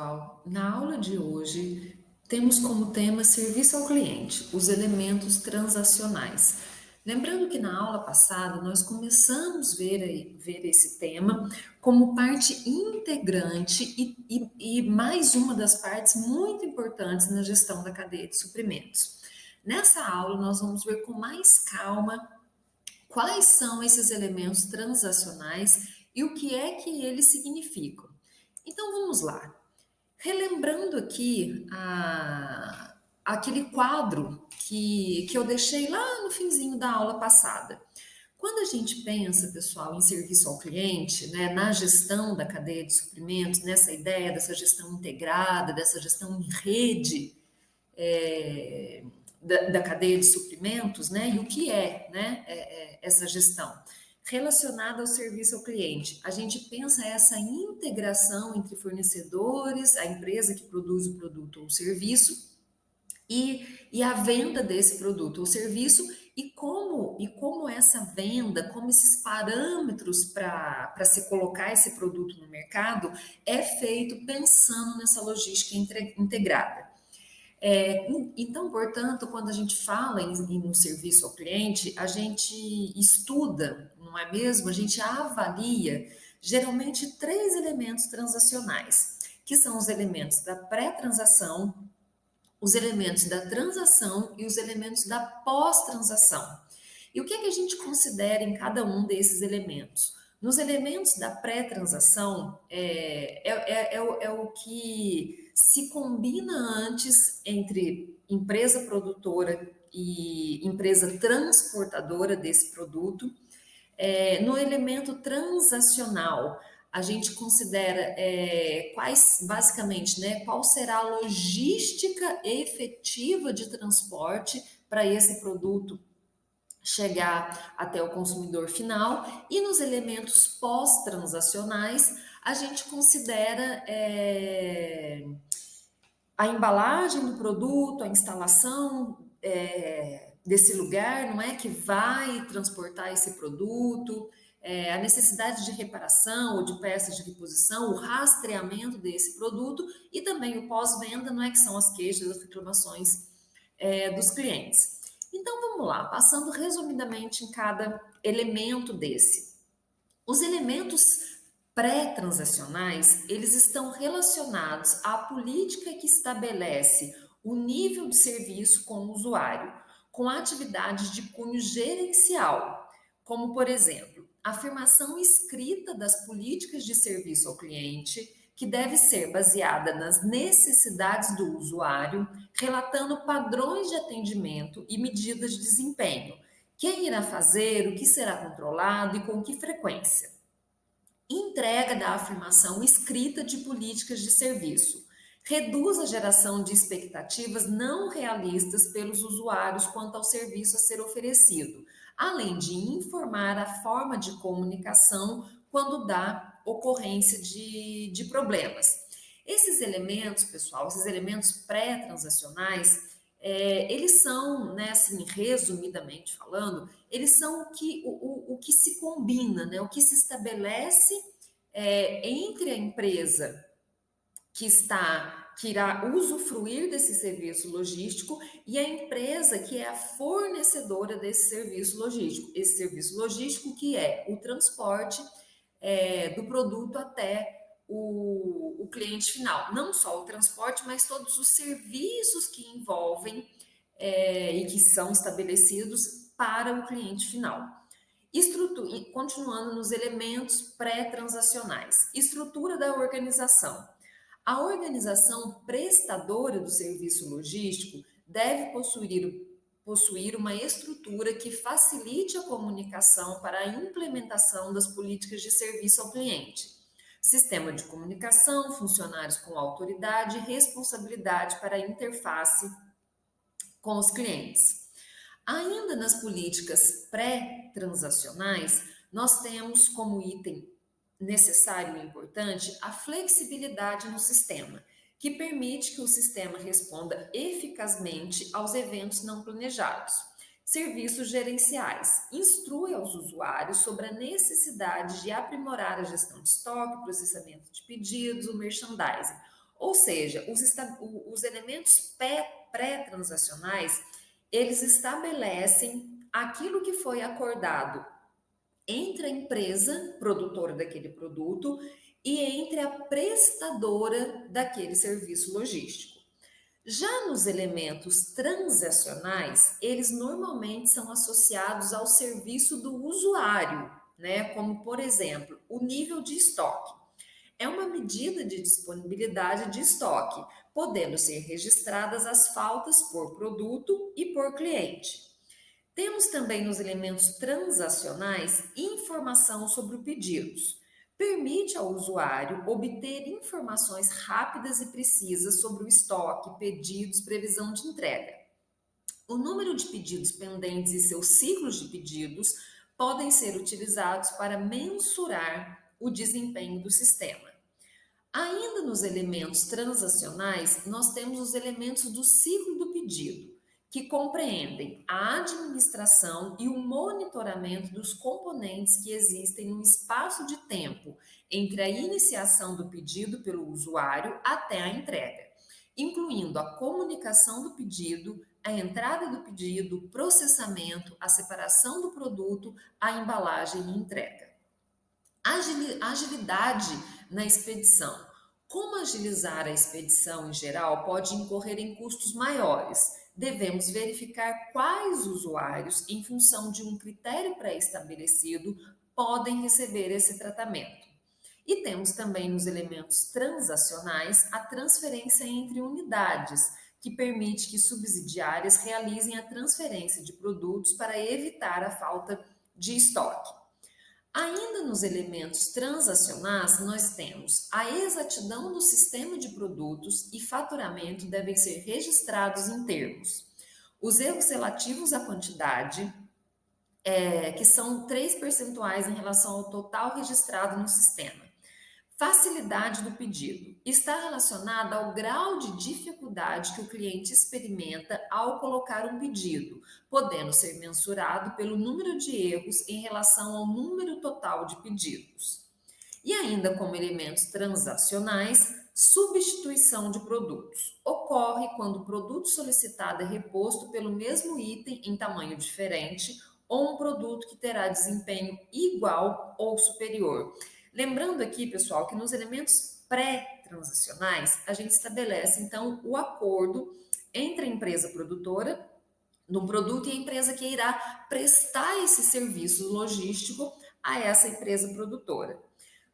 pessoal, na aula de hoje temos como tema serviço ao cliente, os elementos transacionais. Lembrando que na aula passada nós começamos ver esse tema como parte integrante e mais uma das partes muito importantes na gestão da cadeia de suprimentos. Nessa aula nós vamos ver com mais calma quais são esses elementos transacionais e o que é que eles significam. Então vamos lá. Relembrando aqui aquele quadro que eu deixei lá no finzinho da aula passada. Quando a gente pensa, pessoal, em serviço ao cliente, né, na gestão da cadeia de suprimentos, nessa ideia dessa gestão integrada, dessa gestão em rede, é, da cadeia de suprimentos, né? E o que é, né, essa gestão? Relacionada ao serviço ao cliente. A gente pensa essa integração entre fornecedores, a empresa que produz o produto ou o serviço, e a venda desse produto ou serviço, e como essa venda, como esses parâmetros para se colocar esse produto no mercado é feito pensando nessa logística integrada. Então, portanto, quando a gente fala no serviço ao cliente, a gente estuda, não é mesmo? A gente avalia geralmente três elementos transacionais, que são os elementos da pré-transação, os elementos da transação e os elementos da pós-transação. E o que é que a gente considera em cada um desses elementos? Nos elementos da pré-transação, é o que se combina antes entre empresa produtora e empresa transportadora desse produto. No elemento transacional, a gente considera basicamente, né, qual será a logística efetiva de transporte para esse produto chegar até o consumidor final, e nos elementos pós-transacionais, a gente considera a embalagem do produto, a instalação desse lugar, não é, que vai transportar esse produto, a necessidade de reparação ou de peças de reposição, o rastreamento desse produto e também o pós-venda, não é, que são as queixas, as reclamações dos clientes. Então vamos lá, passando resumidamente em cada elemento desse. Os elementos pré-transacionais, eles estão relacionados à política que estabelece o nível de serviço com o usuário, com atividades de cunho gerencial, como, por exemplo, afirmação escrita das políticas de serviço ao cliente, que deve ser baseada nas necessidades do usuário, relatando padrões de atendimento e medidas de desempenho. Quem irá fazer, o que será controlado e com que frequência. Entrega da afirmação escrita de políticas de serviço. Reduz a geração de expectativas não realistas pelos usuários quanto ao serviço a ser oferecido, além de informar a forma de comunicação quando dá ocorrência de problemas. Esses elementos, pessoal, esses elementos pré-transacionais, eles são, né, assim, resumidamente falando, eles são o que se combina, né, o que se estabelece entre a empresa que irá usufruir desse serviço logístico e a empresa que é a fornecedora desse serviço logístico. Esse serviço logístico que é o transporte do produto até o cliente final. Não só o transporte, mas todos os serviços que envolvem e que são estabelecidos para o cliente final. Continuando nos elementos pré-transacionais. Estrutura da organização. A organização prestadora do serviço logístico deve possuir uma estrutura que facilite a comunicação para a implementação das políticas de serviço ao cliente. Sistema de comunicação, funcionários com autoridade e responsabilidade para a interface com os clientes. Ainda nas políticas pré-transacionais, nós temos como item necessário e importante a flexibilidade no sistema, que permite que o sistema responda eficazmente aos eventos não planejados. Serviços gerenciais. Instrui aos usuários sobre a necessidade de aprimorar a gestão de estoque, processamento de pedidos, o merchandising. Ou seja, os elementos pré-transacionais, eles estabelecem aquilo que foi acordado entre a empresa produtora daquele produto e entre a prestadora daquele serviço logístico. Já nos elementos transacionais, eles normalmente são associados ao serviço do usuário, né? Como, por exemplo, o nível de estoque. É uma medida de disponibilidade de estoque, podendo ser registradas as faltas por produto e por cliente. Temos também nos elementos transacionais informação sobre o pedidos. Permite ao usuário obter informações rápidas e precisas sobre o estoque, pedidos, previsão de entrega. O número de pedidos pendentes e seus ciclos de pedidos podem ser utilizados para mensurar o desempenho do sistema. Ainda nos elementos transacionais, nós temos os elementos do ciclo do pedido, que compreendem a administração e o monitoramento dos componentes que existem no espaço de tempo entre a iniciação do pedido pelo usuário até a entrega, incluindo a comunicação do pedido, a entrada do pedido, o processamento, a separação do produto, a embalagem e entrega. Agilidade na expedição. Como agilizar a expedição em geral pode incorrer em custos maiores. Devemos verificar quais usuários, em função de um critério pré-estabelecido, podem receber esse tratamento. E temos também nos elementos transacionais a transferência entre unidades, que permite que subsidiárias realizem a transferência de produtos para evitar a falta de estoque. Ainda nos elementos transacionais, nós temos a exatidão do sistema de produtos e faturamento devem ser registrados em termos. Os erros relativos à quantidade, que são 3 percentuais em relação ao total registrado no sistema. Facilidade do pedido está relacionada ao grau de dificuldade que o cliente experimenta ao colocar um pedido, podendo ser mensurado pelo número de erros em relação ao número total de pedidos. E ainda como elementos transacionais, substituição de produtos. Ocorre quando o produto solicitado é reposto pelo mesmo item em tamanho diferente ou um produto que terá desempenho igual ou superior. Lembrando aqui, pessoal, que nos elementos pré-transacionais, a gente estabelece, então, o acordo entre a empresa produtora do produto e a empresa que irá prestar esse serviço logístico a essa empresa produtora.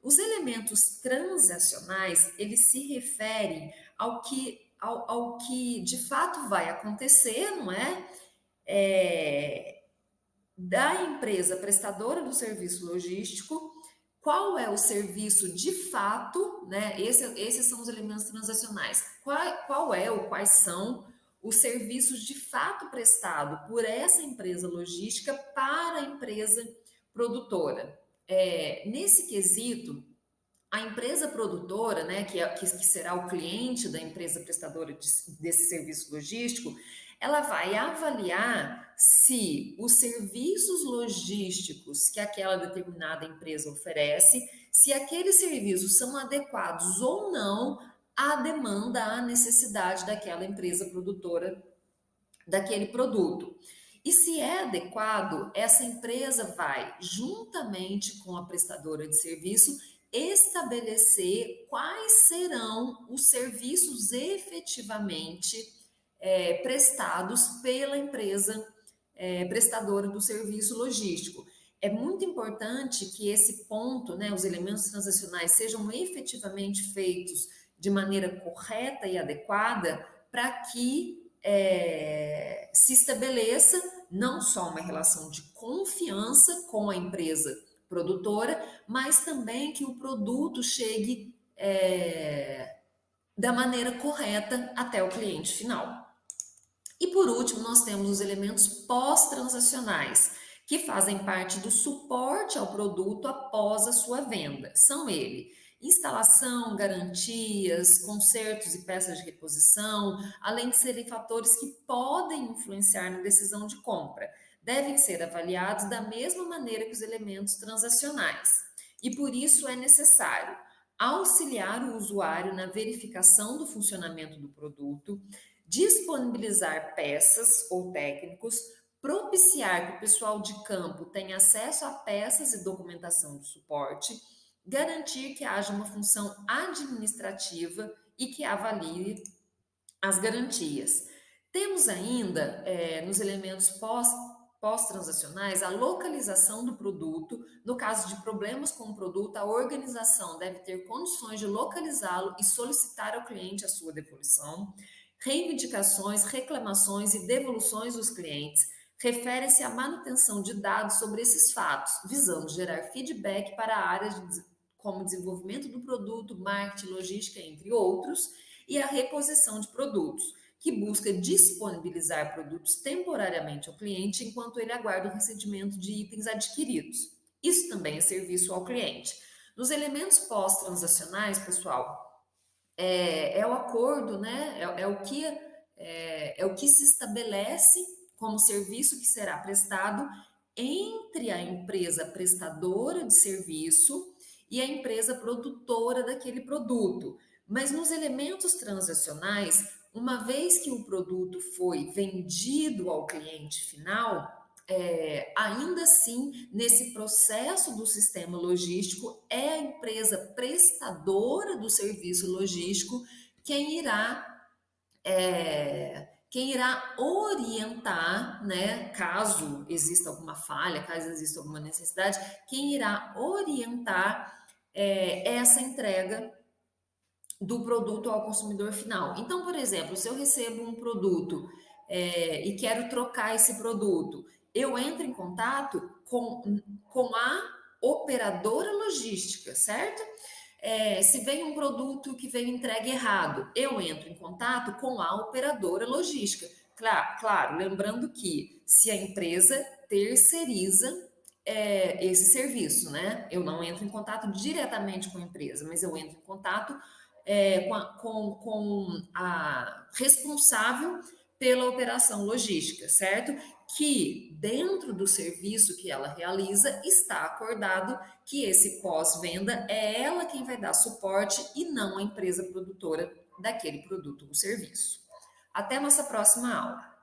Os elementos transacionais, eles se referem ao que de fato vai acontecer, não é? Da empresa prestadora do serviço logístico, qual é o serviço de fato, né? Esses são os elementos transacionais. Qual é ou quais são os serviços de fato prestados por essa empresa logística para a empresa produtora? Nesse quesito, a empresa produtora, né, que será o cliente da empresa prestadora desse serviço logístico, ela vai avaliar se os serviços logísticos que aquela determinada empresa oferece, se aqueles serviços são adequados ou não à demanda, à necessidade daquela empresa produtora daquele produto. E se é adequado, essa empresa vai, juntamente com a prestadora de serviço, estabelecer quais serão os serviços efetivamente prestados pela empresa prestadora do serviço logístico. É muito importante que esse ponto, né, os elementos transacionais, sejam efetivamente feitos de maneira correta e adequada para que se estabeleça não só uma relação de confiança com a empresa produtora, mas também que o produto chegue da maneira correta até o cliente final. E por último, nós temos os elementos pós-transacionais, que fazem parte do suporte ao produto após a sua venda. São ele: instalação, garantias, consertos e peças de reposição, além de serem fatores que podem influenciar na decisão de compra. Devem ser avaliados da mesma maneira que os elementos transacionais. E por isso é necessário auxiliar o usuário na verificação do funcionamento do produto, disponibilizar peças ou técnicos, propiciar que o pessoal de campo tenha acesso a peças e documentação de suporte, garantir que haja uma função administrativa e que avalie as garantias. Temos ainda, nos elementos pós-transacionais, a localização do produto. No caso de problemas com o produto, a organização deve ter condições de localizá-lo e solicitar ao cliente a sua devolução. Reivindicações, reclamações e devoluções dos clientes referem-se à manutenção de dados sobre esses fatos, visando gerar feedback para áreas como desenvolvimento do produto, marketing, logística, entre outros, e a reposição de produtos, que busca disponibilizar produtos temporariamente ao cliente enquanto ele aguarda o recebimento de itens adquiridos. Isso também é serviço ao cliente. Nos elementos pós-transacionais, pessoal, é o acordo, né? É o que se estabelece como serviço que será prestado entre a empresa prestadora de serviço e a empresa produtora daquele produto. Mas nos elementos transacionais, uma vez que o produto foi vendido ao cliente final, ainda assim, nesse processo do sistema logístico, é a empresa prestadora do serviço logístico quem irá quem irá orientar, né, caso exista alguma falha, caso exista alguma necessidade, quem irá orientar essa entrega do produto ao consumidor final. Então, por exemplo, se eu recebo um produto e quero trocar esse produto, eu entro em contato com a operadora logística, certo? Se vem um produto que veio entregue errado, eu entro em contato com a operadora logística. Claro, lembrando que se a empresa terceiriza esse serviço, né? Eu não entro em contato diretamente com a empresa, mas eu entro em contato com a responsável pela operação logística, certo? Que dentro do serviço que ela realiza está acordado que esse pós-venda é ela quem vai dar suporte e não a empresa produtora daquele produto ou serviço. Até nossa próxima aula.